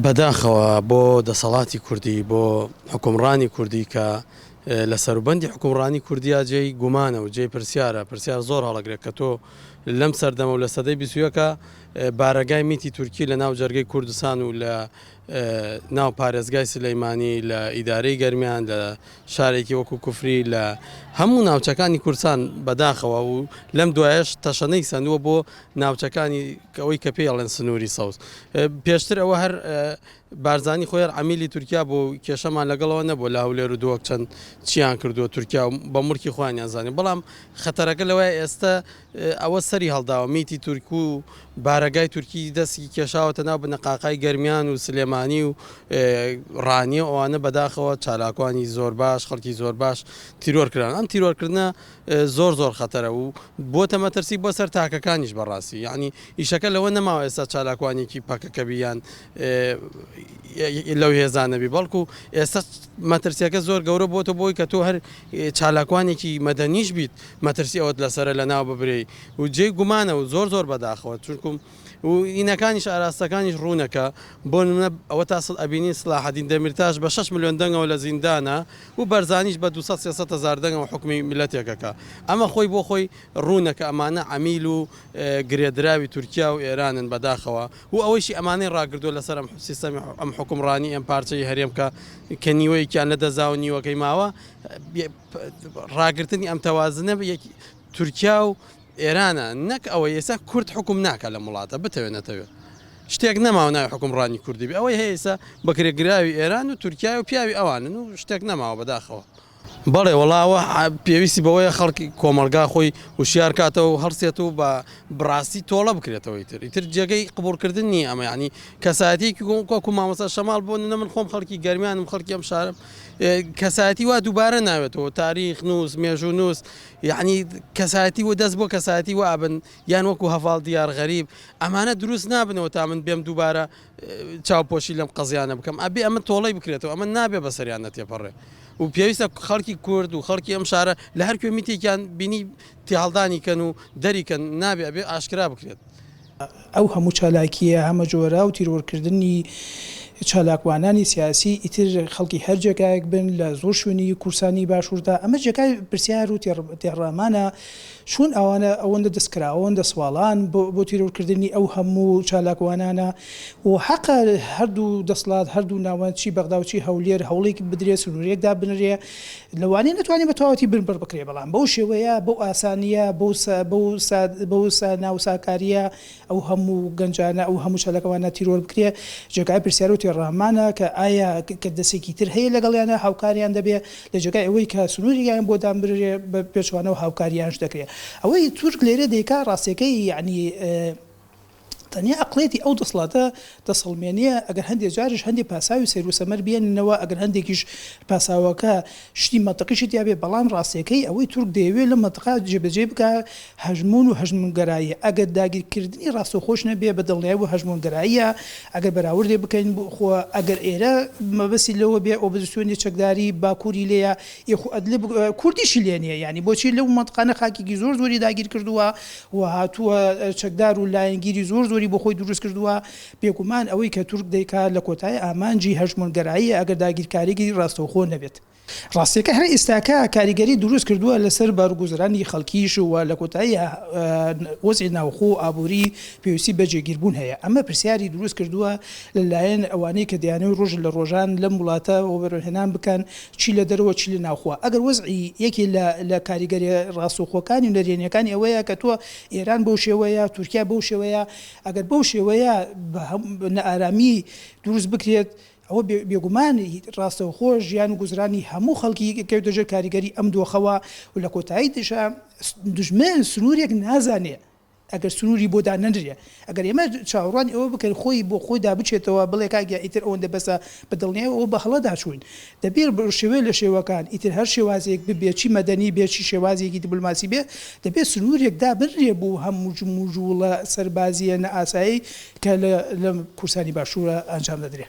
بەداخەوە بۆ دەسەڵاتی کوردی بۆ حکومڕانی کوردی کە لە سەروبەندی حکومڕانی کوردیا جێی گومانە و جێی پرسیار زۆر هەڵەگرێت کە تۆ لەم سەردەمە و لە سەدەی 22کە بارەگای میتی تورکی لە ناو جەرگەی کوردستان و لە ناو پارێزگای سلەیمانی لە ئیدارەی گەرمیان لە شارێکی وەکو کوفری لە هەموو ناوچەکانی کوردستان بەداخەوە و لەم دوایش تەشەنەی سندووە بۆ ناوچەکانی ئەوەی کە پێڵێن سنووری سەوز پێشتر ئەوە هەر بارزانی خۆیان عمیلی تورکیا بۆ کێشەمان لەگەڵەوە نەبوو لە هەولێر و دووەک چەند چیان کردووە تورکیا بە مورکی خۆیان زانێ بەڵام خەتەرەکە لەوەی ئێستا ئەوە سەری هەڵداوە میتی تورک و بارەگای تورکی دەستی کێشاوەتە ناو بنەقاقای گەرمیان و سلێمانی و ڕانیە ئەوانە بەداخەوە چالاکوانی زۆر باش خەڵکی زۆر باش تیرۆرکردن ئەم تیرۆرکردنە زۆر خەتەرە و بۆتە مەترسی بۆ سەر تاکەکانیش بەڕاستی یعنی ئیشەکە لەوە نەماوە ئێستا چالاکوانێکی پەکەکە بیان لەو هێزانەبی بەڵکو ئێستا مەترسیەکە زۆر گەورە بۆتە بۆی کە تۆ هەر چالاکوانێکی مەدەنیش بیت مەترسی ئەوت لەسرە لە ناو ببرێ و جێ گومانە و زۆر بەداخەوە چونکم و ئینەکانیش ئاراستەکانیش ڕوونەکە بۆ نمونە ئەوە تاسڵ ئەبینی سلاحەدین دەمیرتاش بە 6 ملیۆن دەنگەوە لە زیندانە و بەرزانیش بە 200 هزار دەنگەوە حکمی میلەتێکەکە ئەمە خۆی بۆ خۆی ڕوونەکە ئەمانە عمیل و گرێدراوی تورکیا و ئێرانن بەداخەوە و ئەوەیشی ئەمانەی ڕاگردووە لەسەر ئەم سیستەمی ئەم حکومڕانی ئەم پارچەی هەرێم کە نیوەیەکیان لەدەزا و نیوەکەی ماوە ڕاگررتنی ئەم تەوازنە تورکیا و ئێرانە نەک ئەوە ئێستا کورد حکوم ناکە لە وڵاتە بتەوێنێتەوە شتێک نەماوە ناوی حکومڕانی کوردی بێ ئەوەی هەیە ئێستا بەکرێگراوی ئێران و تورکیا و پیاوی ئەوانن و شتێک نەماوە بەداخەوە بەڵێ وەڵاوە پێویستی بەوەیە خەڵکی کۆمەلگا خۆی وشیار کاتەوە و هەڵسێت و بە بڕاستی تۆڵە بکرێتەوە ئیتر جێگەی قبولکردن نیە ئەمە ینی کەسایەتێکی کۆکو مامۆستا شەماڵ بۆ نە من خۆم خەڵکی گەرمیانم خەڵکی ئەم شارم کەسایەتی وا دووبارە ناوێتەوە تاریخ نووس مێژوو نووس یعنی کەسایەتی و دەست بۆ کەسایەتی وابن یان وەکو هەڤاڵ دیار غەریب ئەمانە دروست نابنەوە تا من بێم دووبارە چاوپۆشی لەم قەزیانە بکەم ئەبێ ئەمە تۆڵەی بکرێتەوە ئەمە نابێ بەسەریان نەتێپەڕێ و پێویستە خەڵکی کورد و خەڵکی ئەم شارە لە هەر کوێ میتێکیان بینی تێهەڵدانی کەن و دەریکەن نابێ ئەبێ ئاشکرا بکرێت ئەو هەموو چالاکیە هەمە جۆرە و تیرۆرکردنی چالاکوانانی سیاسی ئیتر خەڵکی هەر جێگایەک بن لە زۆر شوێنی کورسانی باشووردا ئەمە جێگای پرسیار و تێڕامانە چون ئەوەندە دەستکرا ئەوەندە سواڵان بۆ تیرۆرکردنی ئەو هەموو چالاکوانانە و حەقە هەردوو دەسڵات هەردوو ناوەندچی بەغداوچی هەولێر هەوڵێک بدرێت سنوورێکدا بنرێ لەوانەیە نەتوانێت بە تەواوەتی بنبەر بکرێ بەڵام بەو شێوەیە بەو ئاسانیە بەو ناوساکاریە ئەو هەموو گەنجانە ئەو هەموو چالاکوانە تیرۆر بکرێ جێگای پرسیار و تێڕامانە کە ئایا کە دەسێکی تر هەیە لەگەڵیانە هاوکاریان دەبێت لە جێگای ئەوەی کە سنووریان بۆ دامبرێ بە پێچوانەوە هاوکاریانش دەکرێت ئەوەی تورک لێرە دەیکا ڕاستیەکەی یعنی تەنیا ئەقڵێتی ئەو دەسڵاتە دەسەڵمێنیە ئەگەر هەندێک جارش هەندێک پاساوی سەیر و سەمەر بێننەوە ئەگەر هەندێکیش پاساوەکە شتی مەتەقیشت یابێ بەڵام ڕاستیەکەی ئەوەی تورک دەیەوێت لە مەتەقا جێبەجێ بکە هەژمون و هەژمونگەراییە ئەگەر داگیرکردنی ڕاستەوخۆش نەبێ بە دڵنیایی و هەژمونگەراییە ئەگەر بەراوردێ بکەین خۆ ئەگەر ئێرە مەبەستی لەوە بێ ئۆپۆزیسیۆنی چەکداری باکووری لێیە یخو ئەدلێ کوردیشی لێ نییە یعنی بۆچی لەو مەتەقانە خاکێکی زۆری داگیر کردووە و هاتووە چەکدار و لایەنگیری زۆری بۆ خۆی دروست کردووە بێگومان ئەوەی کە تورک دەیکات لە کۆتایی ئامانجی هەژمونگەراییە ئەگەر داگیرکاریی ڕاستەوخۆ نەبێت ڕاستیەکە هەر ئێستاکە کاریگەری دروست کردووە لەسەر بارگوزەرانی خەڵکیش و لە کۆتایی وەزعی ناوخۆ ئابووری پێویستی بە جێگیربوون هەیە ئەمە پرسیاری دروست کردووە لەلایەن ئەوانەی کە دەیانەوێت ڕۆژ لە ڕۆژان لەم وڵاتە وەبەرهێنان بکەن چی لە دەرەوە چی لە ناوخۆ ئەگەر وەزعی یەکی لە کاریگەری ڕاستەوخۆکانی و نەرێنیەکانی ئەوەیە کە تۆ ئێران بەو شێوەیە تورکیا بەو شێوەیە ئەگەر بەو شێوەیە بە ئارامی دروست بکرێت ئەوە بێگومان ڕاستەوخۆ ژیان و گوزرانی هەموو خەڵکی کەوتەژێر کاریگەری ئەم دۆخەوە و لە کۆتایی دشە دژمن سنوورێک نازانێ ئەگەر سنووری بۆ دانەنرێ ئەگەر ئێمە چاوەڕوان ئەوە بکەن خۆی بۆ خۆی دابچێتەوە بڵێ کاگە ئیتر ئەوەندە بەسە بەدڵنیە ئەوە بە هەڵەدا چوین دەبێت شێوەیە لە شێوەکان ئیتر هەر شێوازێک بێ چی مەدەنی بێ چی شێوازێکی دیپلۆماسی بێ دەبێت سنوورێک دابنرێ بۆ هەموو جموژوڵە سەربازیە نە ئاسایی کە لە کورسانی باشوورە ئەنجام دەدرێت